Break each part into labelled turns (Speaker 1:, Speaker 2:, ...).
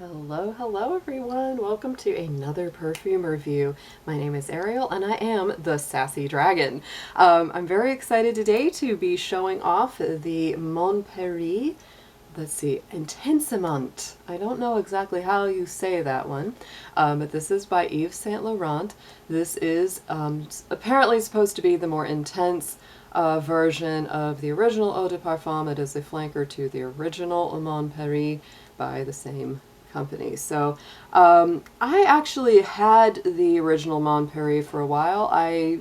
Speaker 1: Hello, hello everyone. Welcome to another perfume review. My name is Ariel and I am the Sassy Dragon. I'm very excited today to be showing off the Mon Paris, let's see, Intensement. I don't know exactly how you say that one, but this is by Yves Saint Laurent. This is apparently supposed to be the more intense version of the original Eau de Parfum. It is a flanker to the original Mon Paris by the same company. So I actually had the original Mon Paris for a while. I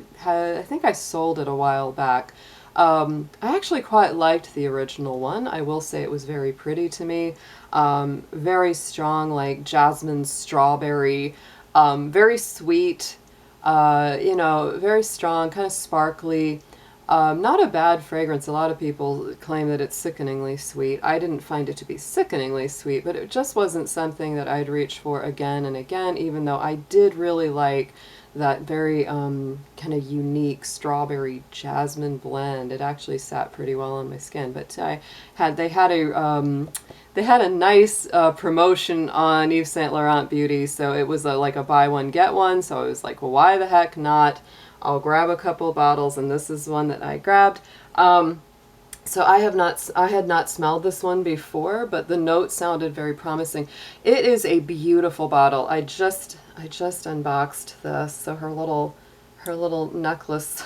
Speaker 1: think I sold it a while back. I actually quite liked the original one. I will say it was very pretty to me. Very strong, like jasmine strawberry, very sweet, very strong, kind of sparkly. Not a bad fragrance. A lot of people claim that it's sickeningly sweet. I didn't find it to be sickeningly sweet, but it just wasn't something that I'd reach for again and again, even though I did really like that very kind of unique strawberry jasmine blend. It actually sat pretty well on my skin, but they had a nice promotion on Yves Saint Laurent Beauty, so it was like a buy one get one, so I was like, well, why the heck not? I'll grab a couple bottles, and this is one that I grabbed. So I had not smelled this one before, but the note sounded very promising. It is a beautiful bottle. I just unboxed this, so her little necklace,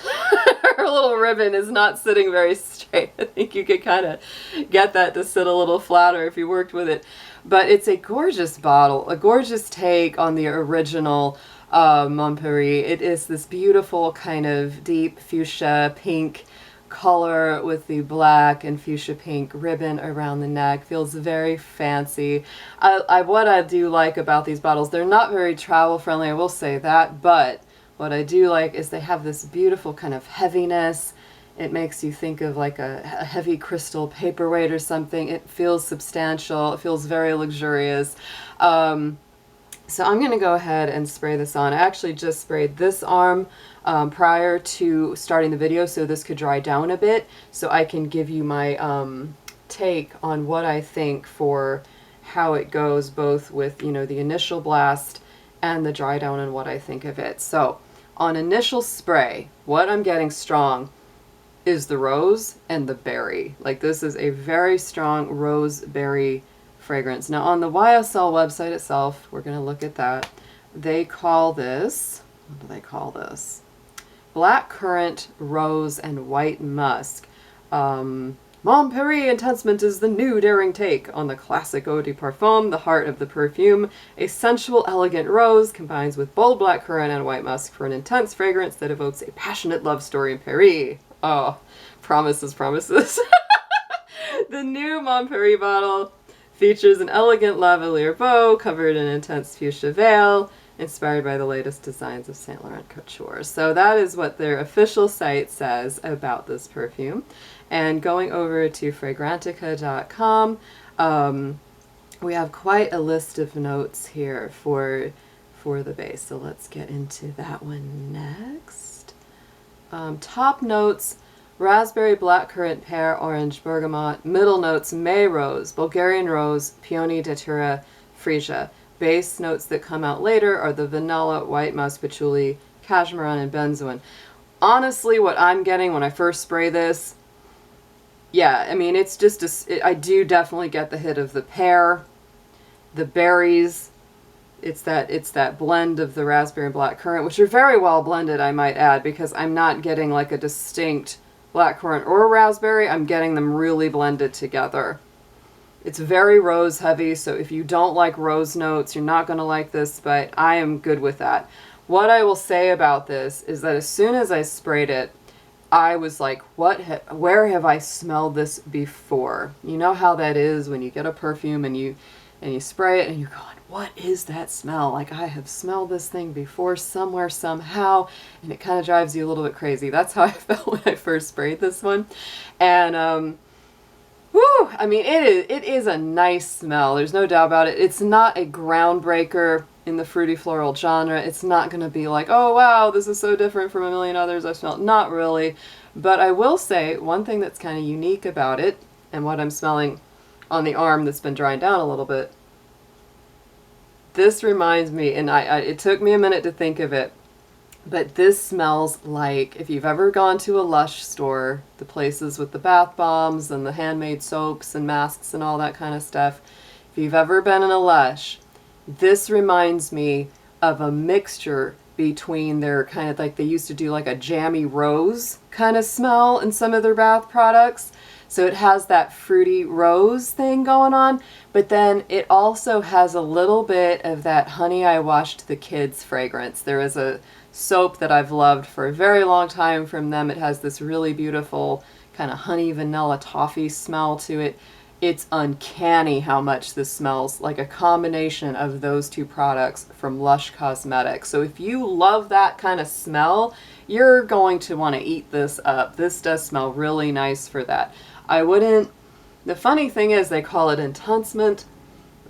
Speaker 1: her little ribbon is not sitting very straight. I think you could kind of get that to sit a little flatter if you worked with it. But it's a gorgeous bottle, a gorgeous take on the original Mon Paris. It is this beautiful kind of deep fuchsia pink color with the black and fuchsia pink ribbon around the neck. Feels very fancy. What I do like about these bottles, they're not very travel friendly, I will say that, but what I do like is they have this beautiful kind of heaviness. It makes you think of like a heavy crystal paperweight or something. It feels substantial. It feels very luxurious. So I'm going to go ahead and spray this on. I actually just sprayed this arm prior to starting the video so this could dry down a bit, so I can give you my take on what I think for how it goes, both with, the initial blast and the dry down and what I think of it. So on initial spray, what I'm getting strong is the rose and the berry. Like, this is a very strong rose berry fragrance. Now on the YSL website itself, we're going to look at that. They call this, what do they call this? Black currant, rose, and white musk. Mon Paris Intensement is the new daring take on the classic Eau de Parfum, the heart of the perfume. A sensual, elegant rose combines with bold black currant and white musk for an intense fragrance that evokes a passionate love story in Paris. Oh, promises, promises. The new Mon Paris bottle features an elegant lavalier bow covered in intense fuchsia veil, inspired by the latest designs of Saint Laurent couture. So that is what their official site says about this perfume. And going over to Fragrantica.com, we have quite a list of notes here for the base. So let's get into that one next. Top notes: raspberry, blackcurrant, pear, orange, bergamot. Middle notes: May rose, Bulgarian rose, peony, datura, freesia. Base notes that come out later are the vanilla, white musk, patchouli, cashmeran, and benzoin. Honestly, what I'm getting when I first spray this, yeah, I mean, it's just I do definitely get the hit of the pear, the berries. It's that blend of the raspberry and blackcurrant, which are very well blended, I might add, because I'm not getting like a distinct blackcurrant or raspberry. I'm getting them really blended together. It's very rose heavy, so if you don't like rose notes, you're not going to like this, but I am good with that. What I will say about this is that as soon as I sprayed it, I was like, where have I smelled this before? You know how that is when you get a perfume and you spray it and you're going, what is that smell? Like, I have smelled this thing before somewhere, somehow, and it kind of drives you a little bit crazy. That's how I felt when I first sprayed this one. And whew, I mean, it is a nice smell. There's no doubt about it. It's not a groundbreaker in the fruity floral genre. It's not going to be like, oh wow, this is so different from a million others I've smelled. Not really. But I will say one thing that's kind of unique about it, and what I'm smelling on the arm that's been drying down a little bit, This reminds me, and it took me a minute to think of it, but this smells like, if you've ever gone to a Lush store, the places with the bath bombs and the handmade soaps and masks and all that kind of stuff, if you've ever been in a Lush, this reminds me of a mixture between their kind of like, they used to do like a jammy rose kind of smell in some of their bath products. So it has that fruity rose thing going on, but then it also has a little bit of that Honey I Washed the Kids fragrance. There is a soap that I've loved for a very long time from them. It has this really beautiful kind of honey vanilla toffee smell to it. It's uncanny how much this smells like a combination of those two products from Lush Cosmetics. So if you love that kind of smell, you're going to want to eat this up. This does smell really nice for that. The funny thing is they call it Intensement,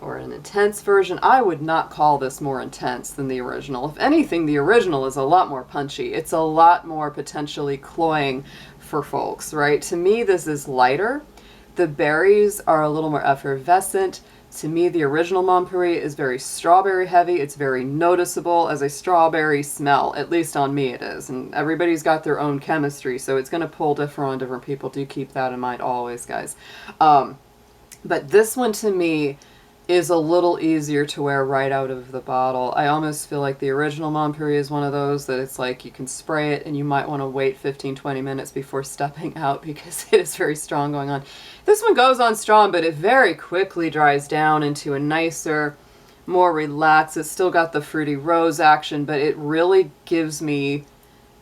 Speaker 1: or an intense version. I would not call this more intense than the original. If anything, the original is a lot more punchy. It's a lot more potentially cloying for folks, right? To me, this is lighter. The berries are a little more effervescent. To me, the original Mon Paris is very strawberry heavy. It's very noticeable as a strawberry smell, at least on me it is. And everybody's got their own chemistry, so it's going to pull different on different people. Do keep that in mind always, guys. But this one to me is a little easier to wear right out of the bottle. I almost feel like the original Mon Paris is one of those that it's like you can spray it and you might want to wait 15-20 minutes before stepping out because it is very strong going on. This one goes on strong, but it very quickly dries down into a nicer, more relaxed. It's still got the fruity rose action, but it really gives me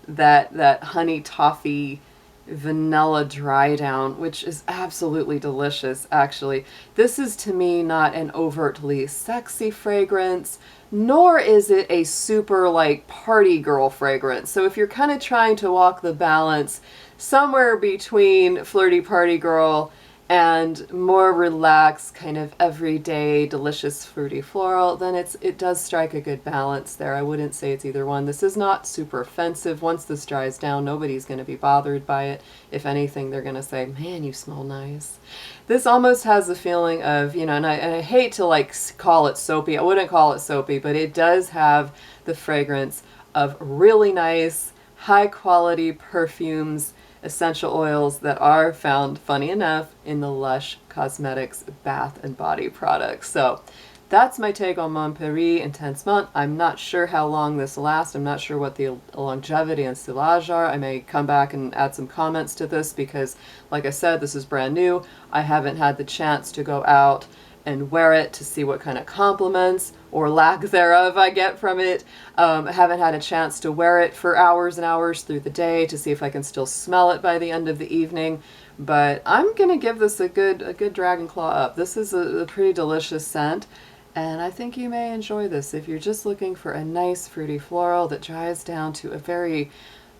Speaker 1: that honey toffee vanilla dry down, which is absolutely delicious. Actually, this is to me not an overtly sexy fragrance, nor is it a super like party girl fragrance. So if you're kind of trying to walk the balance somewhere between flirty party girl and more relaxed, kind of everyday, delicious, fruity floral, then it does strike a good balance there. I wouldn't say it's either one. This is not super offensive. Once this dries down, nobody's going to be bothered by it. If anything, they're going to say, man, you smell nice. This almost has a feeling of, you know, and I hate to like call it soapy. I wouldn't call it soapy, but it does have the fragrance of really nice, high quality perfumes, essential oils that are found, funny enough, in the Lush Cosmetics bath and body products. So that's my take on Mon Paris Intensement. I'm not sure how long this lasts. I'm not sure what the longevity and stylage are. I may come back and add some comments to this because, like I said, this is brand new. I haven't had the chance to go out and wear it to see what kind of compliments or lack thereof I get from it. I haven't had a chance to wear it for hours and hours through the day to see if I can still smell it by the end of the evening. But I'm gonna give this a good dragon claw up. This is a pretty delicious scent, and I think you may enjoy this if you're just looking for a nice fruity floral that dries down to a very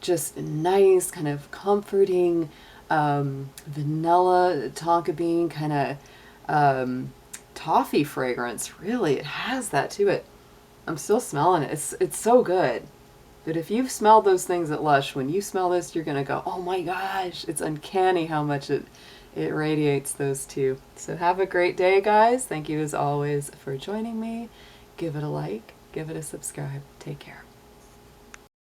Speaker 1: just nice kind of comforting vanilla tonka bean kind of toffee fragrance. Really, it has that to it. I'm still smelling it. It's so good. But if you've smelled those things at Lush, when you smell this, you're gonna go, oh my gosh, it's uncanny how much it radiates those two. So have a great day, guys. Thank you as always for joining me. Give it a like, give it a subscribe. Take care.